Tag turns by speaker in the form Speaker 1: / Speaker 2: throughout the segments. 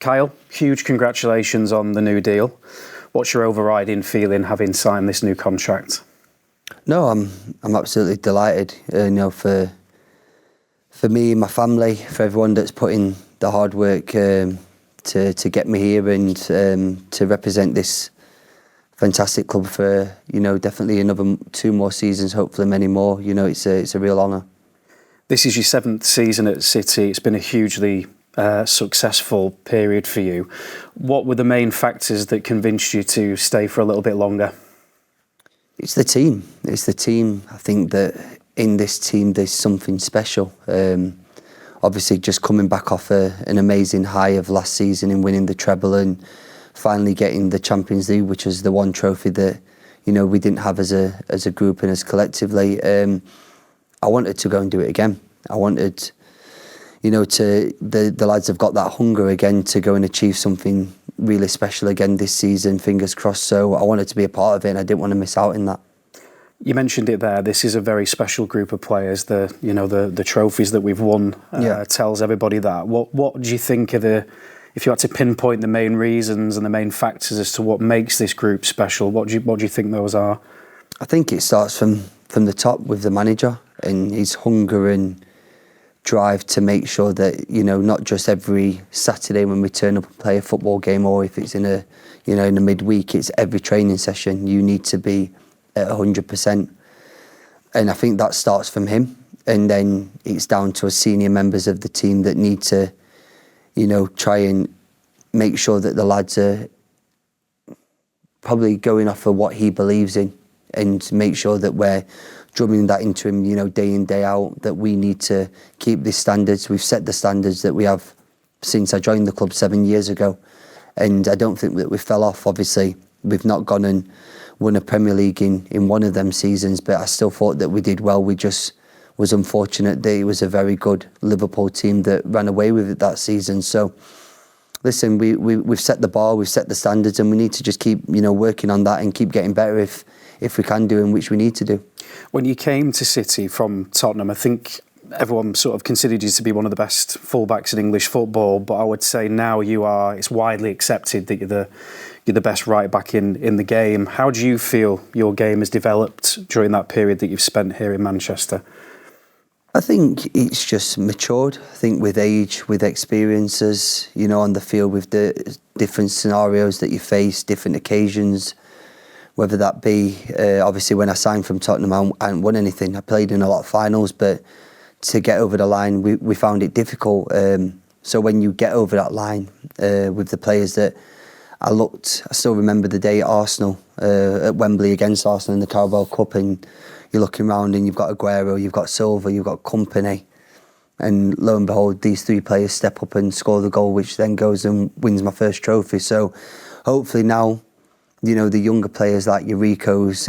Speaker 1: Kyle, huge congratulations on the new deal. What's your overriding feeling having signed this new contract?
Speaker 2: No, I'm absolutely delighted. For me, my family, for everyone that's put in the hard work to get me here and to represent this fantastic club for definitely another 2 more seasons, hopefully many more. It's a real honour.
Speaker 1: This is your 7th season at City. It's been a hugely successful period for you. What were the main factors that convinced you to stay for a little bit longer?
Speaker 2: It's the team. I think that in this team there's something special. Obviously, just coming back off an amazing high of last season and winning the treble and finally getting the Champions League, which is the one trophy that we didn't have as a group and as collectively. I wanted to go and do it again. I wanted, the lads have got that hunger again to go and achieve something really special again this season, fingers crossed. So I wanted to be a part of it and I didn't want to miss out in that.
Speaker 1: You mentioned it there. This is a very special group of players. The trophies that we've won tells everybody that. What do you think are if you had to pinpoint the main reasons and the main factors as to what makes this group special, what do you think those are?
Speaker 2: I think it starts from the top with the manager and his hunger and drive to make sure that not just every Saturday when we turn up and play a football game, or if it's in a midweek, it's every training session. You need to be at 100%, and I think that starts from him, and then it's down to us senior members of the team that need to try and make sure that the lads are probably going off of what he believes in, and make sure that we're drumming that into him, day in, day out, that we need to keep these standards. We've set the standards that we have since I joined the club 7 years ago, and I don't think that we fell off. Obviously, we've not gone and won a Premier League in one of them seasons, but I still thought that we did well. We just was unfortunate that it was a very good Liverpool team that ran away with it that season. So, listen, we've set the bar, we've set the standards, and we need to just keep working on that and keep getting better if we can do, and which we need to do.
Speaker 1: When you came to City from Tottenham, I think everyone sort of considered you to be one of the best fullbacks in English football, but I would say now it's widely accepted that you're the best right back in the game. How do you feel your game has developed during that period that you've spent here in Manchester?
Speaker 2: I think it's just matured. I think with age, with experiences, on the field, with the different scenarios that you face, different occasions, whether that be, obviously when I signed from Tottenham, I hadn't won anything. I played in a lot of finals, but to get over the line, we found it difficult. So when you get over that line with the players that I still remember the day at Arsenal, at Wembley against Arsenal in the Carabao Cup, and you're looking around and you've got Aguero, you've got Silva, you've got Kompany, and lo and behold, these 3 players step up and score the goal, which then goes and wins my first trophy. So hopefully now, the younger players like your Ricos,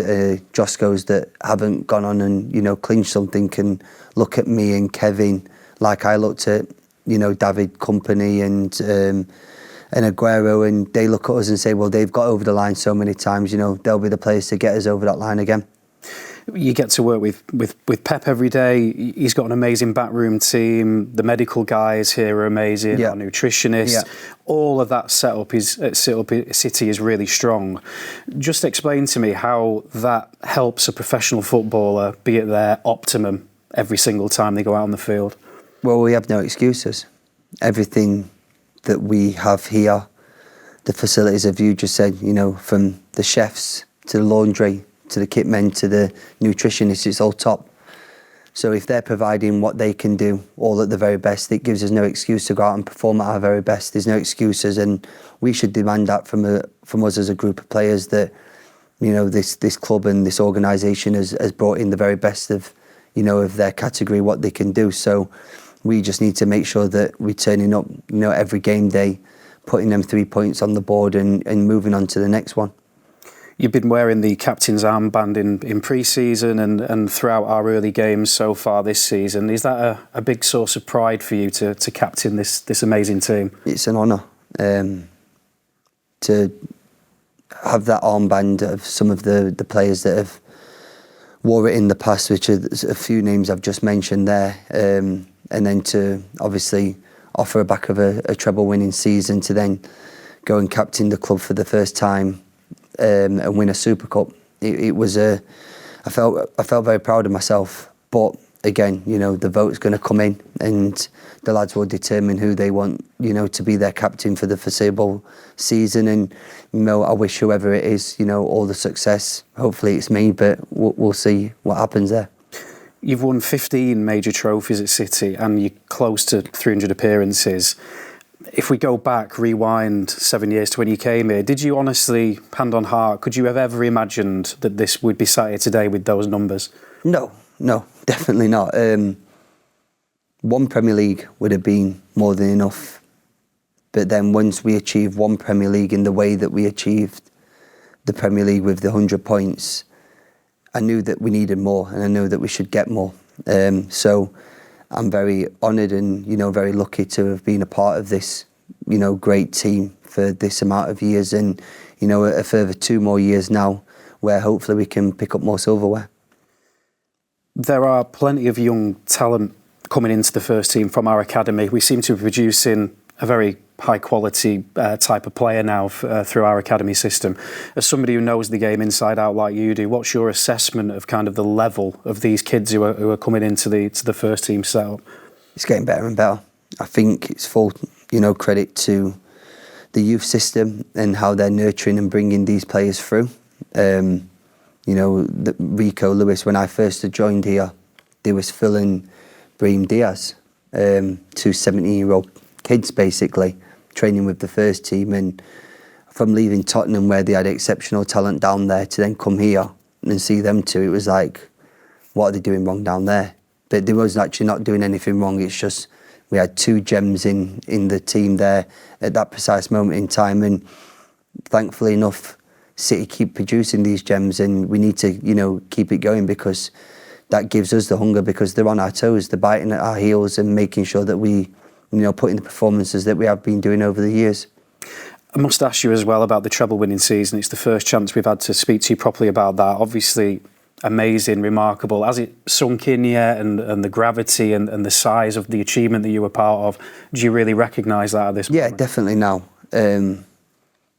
Speaker 2: Joscos that haven't gone on and, clinched something can look at me and Kevin like I looked at, David, Kompany and Aguero, and they look at us and say, well, they've got over the line so many times, they'll be the players to get us over that line again.
Speaker 1: You get to work with Pep every day. He's got an amazing backroom team. The medical guys here are amazing. Our nutritionists. All of that setup at City is really strong. Just explain to me how that helps a professional footballer be at their optimum every single time they go out on the field.
Speaker 2: Well, we have no excuses. Everything that we have here, the facilities, as you just said, from the chefs to the laundry, to the kit men, to the nutritionists, it's all top. So if they're providing what they can do, all at the very best, it gives us no excuse to go out and perform at our very best. There's no excuses, and we should demand that from us as a group of players, that this club and this organisation has brought in the very best of of their category, what they can do. So we just need to make sure that we're turning up every game day, putting them 3 points on the board and moving on to the next one.
Speaker 1: You've been wearing the captain's armband in pre-season and throughout our early games so far this season. Is that a big source of pride for you to captain this amazing team? It's
Speaker 2: an honour to have that armband of some of the players that have wore it in the past, which are a few names I've just mentioned there, and then to obviously off the back of a treble winning season to then go and captain the club for the first time and win a Super Cup. It was I felt very proud of myself, but again, you know, the vote's going to come in and the lads will determine who they want, you know, to be their captain for the foreseeable season. And, you know, I wish whoever it is, you know, all the success. Hopefully it's me, but we'll see what happens there.
Speaker 1: You've won 15 major trophies at City and you're close to 300 appearances. If we go back, rewind 7 years to when you came here, did you honestly, hand on heart, could you have ever imagined that this would be sat here today with those numbers?
Speaker 2: No, definitely not. One Premier League would have been more than enough. But then once we achieved one Premier League in the way that we achieved the Premier League with the 100 points, I knew that we needed more and I knew that we should get more. So I'm very honoured and, you know, very lucky to have been a part of this, you know, great team for this amount of years and, you know, a further 2 more years now where hopefully we can pick up more silverware.
Speaker 1: There are plenty of young talent coming into the first team from our academy. We seem to be producing a very high quality type of player now through our academy system. As somebody who knows the game inside out like you do, what's your assessment of kind of the level of these kids who are coming into the first team setup?
Speaker 2: It's getting better and better. I think it's full, you know, credit to the youth system and how they're nurturing and bringing these players through. You know, Rico Lewis, when I first joined here, there was Phil and Brahim Diaz, 2 17-year-old kids basically, training with the first team. And from leaving Tottenham where they had exceptional talent down there to then come here and see them two, it was like, what are they doing wrong down there? But they was actually not doing anything wrong. It's just we had 2 gems in the team there at that precise moment in time. And thankfully enough, City keep producing these gems and we need to, you know, keep it going because that gives us the hunger because they're on our toes, they're biting at our heels and making sure that we, you know, put in the performances that we have been doing over the years.
Speaker 1: I must ask you as well about the treble winning season. It's the first chance we've had to speak to you properly about that. Obviously amazing, remarkable. Has it sunk in yet and the gravity and the size of the achievement that you were part of, do you really recognise that at this point?
Speaker 2: Yeah, definitely now.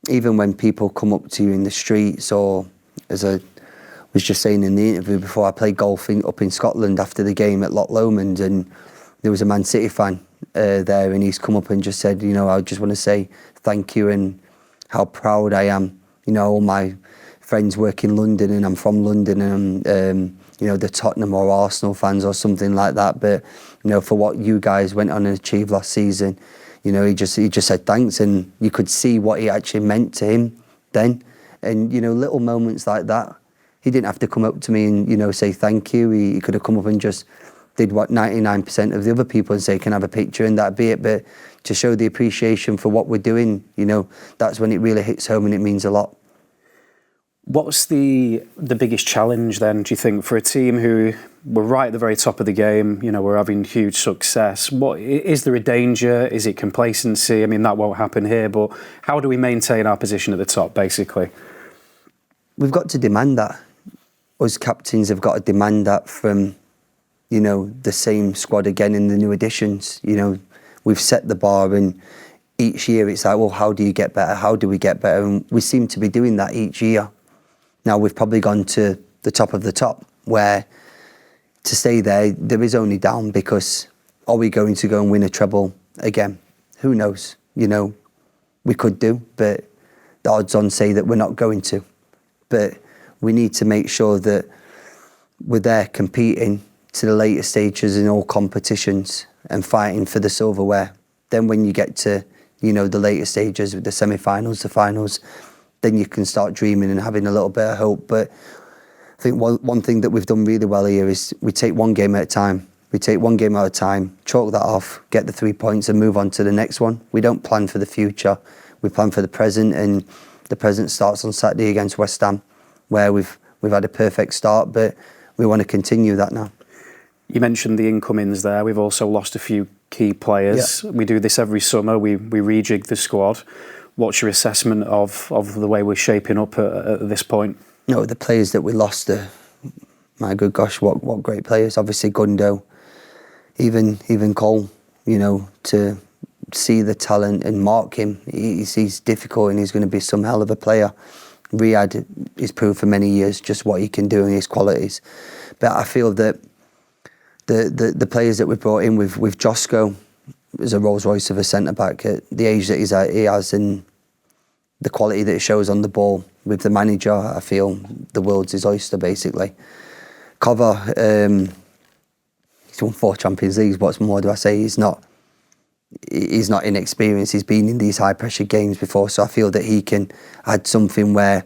Speaker 2: Even when people come up to you in the streets or, as I was just saying in the interview before, I played golf up in Scotland after the game at Loch Lomond and there was a Man City fan there and he's come up and just said, you know, I just want to say thank you and how proud I am. You know, all my friends work in London and I'm from London and you know, the Tottenham or Arsenal fans or something like that. But, you know, for what you guys went on and achieved last season, you know, he just said thanks and you could see what it actually meant to him then. And, you know, little moments like that, he didn't have to come up to me and, you know, say thank you. He could have come up and just did what 99% of the other people and say, can I have a picture and that'd be it. But to show the appreciation for what we're doing, you know, that's when it really hits home and it means a lot.
Speaker 1: What's the biggest challenge then, do you think, for a team who were right at the very top of the game, you know, we're having huge success? What is there a danger? Is it complacency? I mean, that won't happen here, but how do we maintain our position at the top, basically?
Speaker 2: We've got to demand that. Us captains have got to demand that from, you know, the same squad again in the new additions. You know, we've set the bar and each year it's like, well, how do you get better? How do we get better? And we seem to be doing that each year. Now we've probably gone to the top of the top where to stay there is only down because are we going to go and win a treble again? Who knows? You know, we could do, but the odds on say that we're not going to. But we need to make sure that we're there competing to the later stages in all competitions and fighting for the silverware. Then when you get to, you know, the later stages with the semi-finals, the finals, then you can start dreaming and having a little bit of hope. But I think one thing that we've done really well here is we take one game at a time. We take one game at a time, chalk that off, get the 3 points and move on to the next one. We don't plan for the future. We plan for the present, and the present starts on Saturday against West Ham, where we've had a perfect start, but we want to continue that now.
Speaker 1: You mentioned the incomings there. We've also lost a few key players. Yeah. We do this every summer. We rejig the squad. What's your assessment of the way we're shaping up at this point?
Speaker 2: No, the players that we lost are, my good gosh, what great players. Obviously Gundo, even Cole, you know, to see the talent and mark him. He's difficult and he's going to be some hell of a player. Riyad is proved for many years just what he can do and his qualities. But I feel that the players that we've brought in with Josko as a Rolls Royce of a centre-back at the age that he has and the quality that he shows on the ball with the manager, I feel the world's his oyster, basically. Cover, he's won 4 Champions Leagues. What's more do I say? He's not inexperienced. He's been in these high-pressure games before, so I feel that he can add something where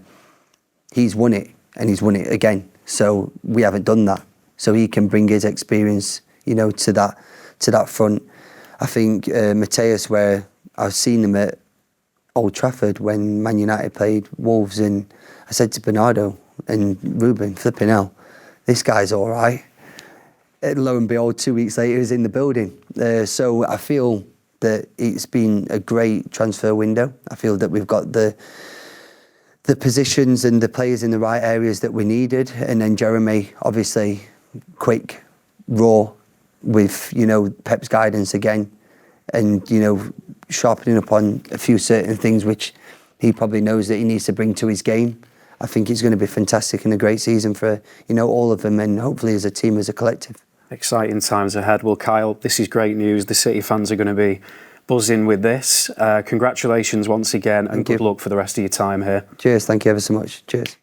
Speaker 2: he's won it and he's won it again. So we haven't done that. So he can bring his experience, to that front. I think Mateus, where I've seen him at Old Trafford when Man United played Wolves, and I said to Bernardo and Ruben, flipping hell, this guy's all right. And lo and behold, 2 weeks later, he's in the building. So I feel that it's been a great transfer window. I feel that we've got the positions and the players in the right areas that we needed. And then Jeremy, obviously, quick, raw, with, Pep's guidance again. And, sharpening up on a few certain things which he probably knows that he needs to bring to his game. I think it's going to be fantastic and a great season for, all of them, and hopefully as a team, as a collective.
Speaker 1: Exciting times ahead. Well, Kyle, this is great news. The City fans are going to be buzzing with this. Congratulations once again, and good luck for the rest of your time here.
Speaker 2: Cheers. Thank you ever so much. Cheers.